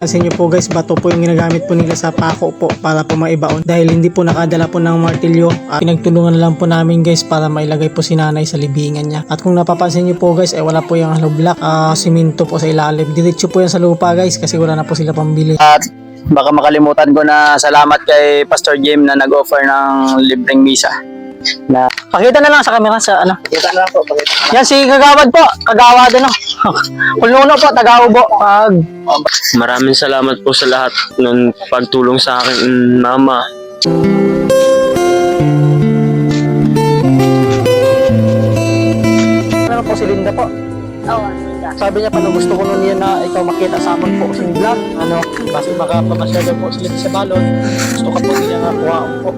Kasi nyo po guys, bato po yung ginagamit po nila sa pako po para po maibaon. Dahil hindi po nakadala po ng martilyo, pinagtulungan na lang po namin guys para mailagay po si nanay sa libingan niya. At kung napapansin nyo po guys, wala po yung hollow block, simento po sa ilalim. Diretso po yan sa lupa guys kasi wala na po sila pambili. At baka makalimutan ko na salamat kay Pastor Jim na nag-offer ng libreng misa. Na Pakita na lang sa camera sa ano. kita na lang po, pakita. Yan si Kagawad po, Kagawad ano. Kulnuno po, Tagaubo. Maraming salamat po sa lahat ng pagtulong sa akin, Mama. Ano po si Linda po? Oo, Linda. Sabi niya, paano gusto ko nun yan na ikaw makita sa amin po sa vlog. Ano, basta baka pamasyado po sila sa balon. Gusto ka po nila nga kuhaan po.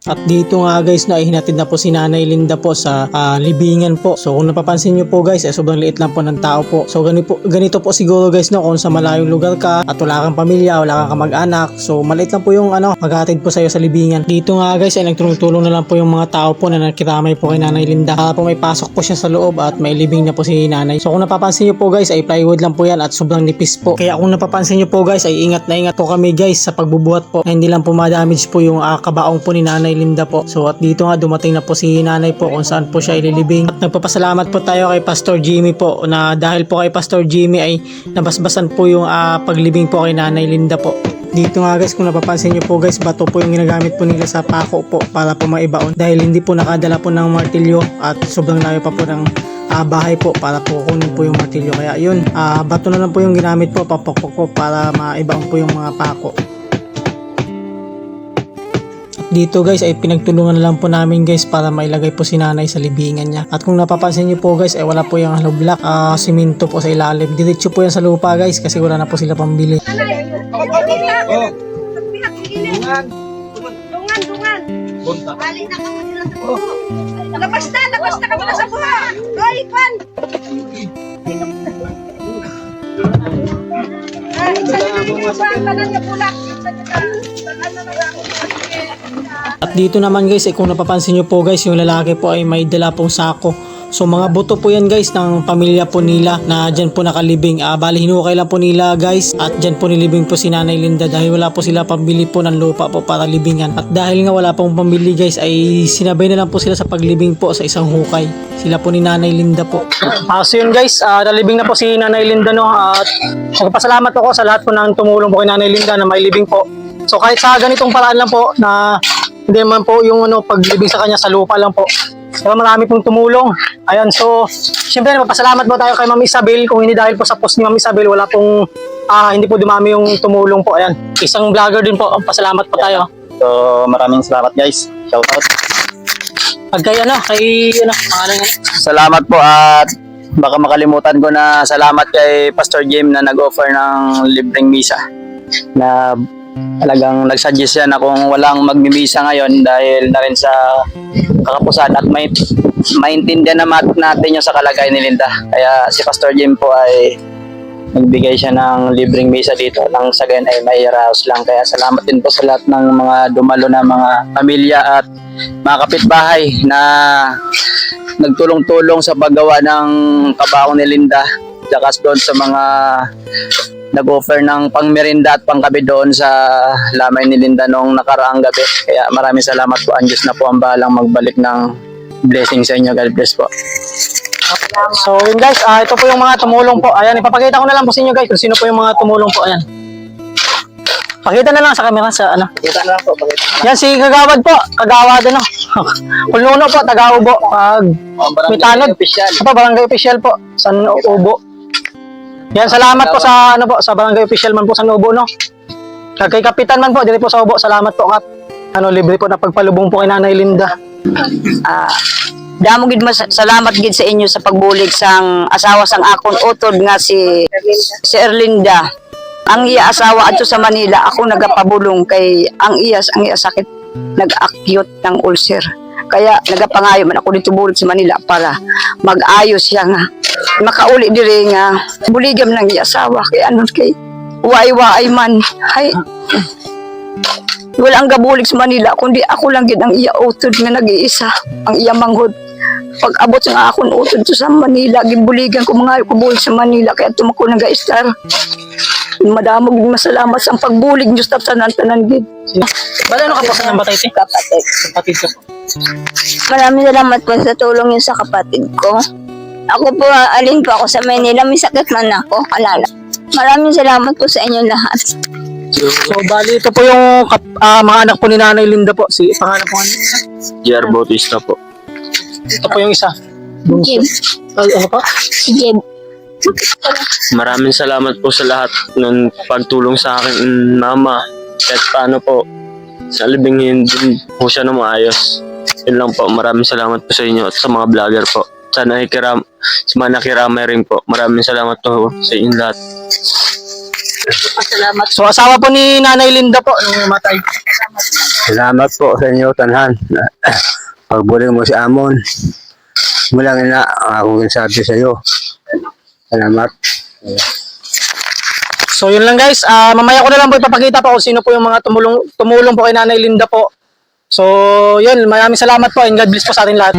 At dito nga guys na ihinatid na po si Nanay Linda po sa libingan po. So kung napapansin nyo po guys, sobrang liit lang po ng tao po. So ganito po siguro guys no, kung sa malayong lugar ka at wala kang pamilya, wala kang kamag-anak. So maliit lang po yung maghatid po sa'yo sa libingan. Dito nga guys ay nagtulong-tulong na lang po yung mga tao po na nakiramay po kay Nanay Linda. Po may pasok po siya sa loob at may libing na po si Nanay. So kung napapansin nyo po guys ay plywood lang po yan at sobrang nipis po. Kaya kung napapansin nyo po guys ay ingat na ingat po kami guys sa pagbubuhat po. Na hindi lang po ma-damage po yung kabaong po ni Nanay Linda po. So at dito nga dumating na po si nanay po kung saan po siya ililibing. At nagpapasalamat po tayo kay Pastor Jimmy po na dahil po kay Pastor Jimmy ay nabasbasan po yung paglibing po kay Nanay Linda po. Dito nga guys, kung napapansin nyo po guys, bato po yung ginagamit po nila sa pako po para po maibaon. Dahil hindi po nakadala po ng martilyo at sobrang layo pa po ng bahay po para po kunin po yung martilyo. Kaya yun, bato na lang po yung ginamit po, papakpok po para maibaon po yung mga pako. Dito guys ay pinagtulungan na lang po namin guys para mailagay po si nanay sa libingan niya. At kung napapansin nyo po guys ay wala po yung hollow block, simento po sa ilalim. Diretso po yan sa lupa guys kasi wala na po sila pambili. Dungan. Bali na ka sila sa buho. Labas na ka muna sa buho. Hoy, Kwan! At dito naman guys, kung napapansin nyo po guys, yung lalaki po ay may dala pong sako. So mga buto po yan guys ng pamilya po nila na dyan po nakalibing. Bali hinukay lang po nila guys at dyan po nilibing po si Nanay Linda dahil wala po sila pambili po ng lupa po para libingan. At dahil nga wala pong pambili guys ay sinabay na lang po sila sa paglibing po sa isang hukay. Sila po ni Nanay Linda po. So yun guys, nalibing na po si Nanay Linda no. At magpasalamat ako sa lahat po ng tumulong po kay Nanay Linda na may libing po. So kahit sa ganitong paraan lang po na hindi man po yung paglibing sa kanya sa lupa lang po. Pero marami pong tumulong. Ayan, so siyempre magpasalamat po tayo kay Ma'am Isabel. Kung hindi dahil po sa post ni Ma'am Isabel, wala pong hindi po dumami yung tumulong po. Ayan, isang vlogger din po. Pasalamat po tayo. So maraming salamat guys. Shout out. Kay pangalan nga. Salamat po at baka makalimutan ko na salamat kay Pastor Jim na nag-offer ng libreng misa. Na talagang nagsuggest yan na kung walang magmimisa ngayon dahil na rin sa kakapusan at maintindihan naman natin yung sa kalagayan ni Linda. Kaya si Pastor Jim po ay nagbigay siya ng libreng misa dito nang sa gayon ay may raos lang. Kaya salamat din po sa lahat ng mga dumalo na mga pamilya at mga kapitbahay na nagtulong-tulong sa paggawa ng kabaong ni Linda. Tsaka doon sa mga nag-offer ng pangmerinda at pangkape doon sa lamay ni Linda noong nakaraang gabi. Kaya maraming salamat po. Ang Diyos na po ang bahalang magbalik ng blessing sa inyo. God bless po. So yun guys, ito po yung mga tumulong po. Ayan, ipapakita ko na lang po sa inyo guys kung sino po yung mga tumulong po. Ayan. Pakita na lang sa camera sa ano. Kita na lang po. Pakita. Yan si Kagawad po, Kagawad ano. Kulnuno po, Tagaubo. May tanod. Barangay official po, San Ubo. Yan, salamat po sa sa barangay official man po sa Ubo no. Kay kapitan man po diri po sa Ubo, salamat po kap. Libre po na pagpalubong po kay Nanay Linda. Damo gid salamat gid sa inyo sa pagbulig sang asawa sang akon utod nga si Erlinda. Ang iya asawa adto sa Manila, ako nagapabulong kay ang iya sakit nag-acute ng ulcer. Kaya nagapangayo man ako dito bulig sa Manila para mag-ayos siya nga makauli diri nga buligam ng iya asawa kay kay waay man hay wala ang gabulig sa Manila kundi ako lang gid ang iya utod nga nag-iisa ang iya manghod Pag abot nga akong utod to sa Manila, gibuligan ko mga kubulig sa Manila, kaya tumako nag-star. Madamog masalamat sa pagbulig Diyos na tanan-tanan gid. Bala, ano ka po sa nang batay, te? Kapatid. Kapatid ko po. Maraming salamat po sa tulong niyo sa kapatid ko. Ako po, alin po ako sa Manila, may sakit man ako, alala. Maraming salamat po sa inyo lahat. So, bali, ito po yung mga anak po ni Nanay Linda po. Si pangalan po ano? JR Bautista po. Ito po yung isa. Jeb. Ano pa? Si Jeb. Maraming salamat po sa lahat ng pagtulong sa akin, Mama. Kahit paano po, sa libingin din po siya na maayos. Yun lang po, maraming salamat po sa inyo at sa mga vlogger po. Sa mga nakiramay rin po. Maraming salamat po sa inyo lahat. Salamat. So, asawa po ni Nanay Linda po nung matay. Salamat po sa inyo, Tanhan. Pagbuling mo si Amon. Mulang ina, ako sabi sa iyo. Salamat. So, yun lang guys. Mamaya ko na lang po ipapakita po kung sino po yung mga tumulong po kay Nanay Linda po. So, yun. Maraming salamat po and God bless po sa ating lahat.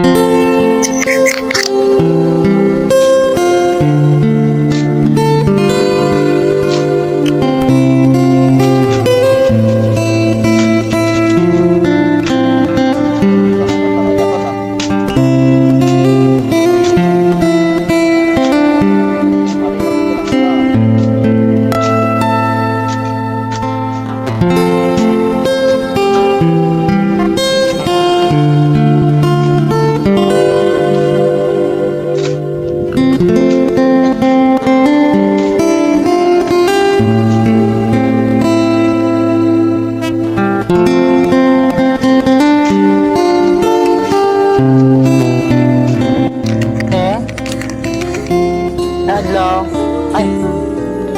Hello. Ay,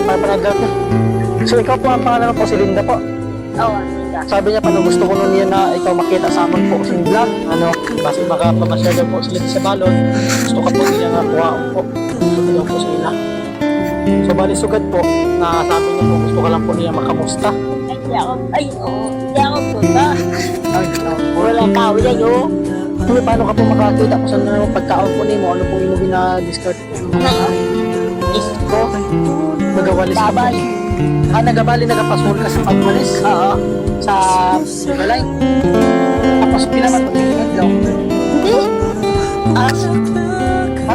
panadlaw na. So, ikaw po ang pangalan po, si Linda po. Oo, Linda. Sabi niya, paano gusto ko nun yan na ikaw makita sa amin po sa vlog. Ano, basta makapamasyal daw po sila sa balon. Gusto ka po nila nga kuhaan po. Gusto daw po sila. So, bali sugad po, na sabi niya po, gusto ka lang po niya makamusta. Ay, oo. Hindi ako punta. Wala tao na yun. Kung paano ka po makakita kung saan na pagkaon po niyo, ano po yung bina-discard po? Isko. Nagawalis ka po. Babay. Nagabali, nagapasol ka sa pagwalis. Oo. Sa balay. Tapos pinaman mo tingin daw. Hindi. As. Ha?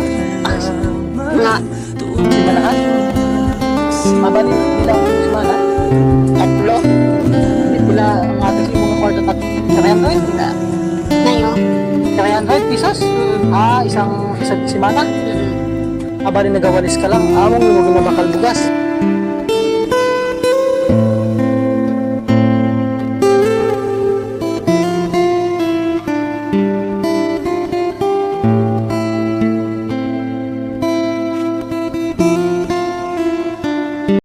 Nga. Si Manahan? Mabali nila ang Usmana? Tatlo. Hindi pila ang ating mga kwarto at 300? Ngayon. 300 pesos? Isang simana? Abali nagawalis ka lang. Among mo ginabakal bugas.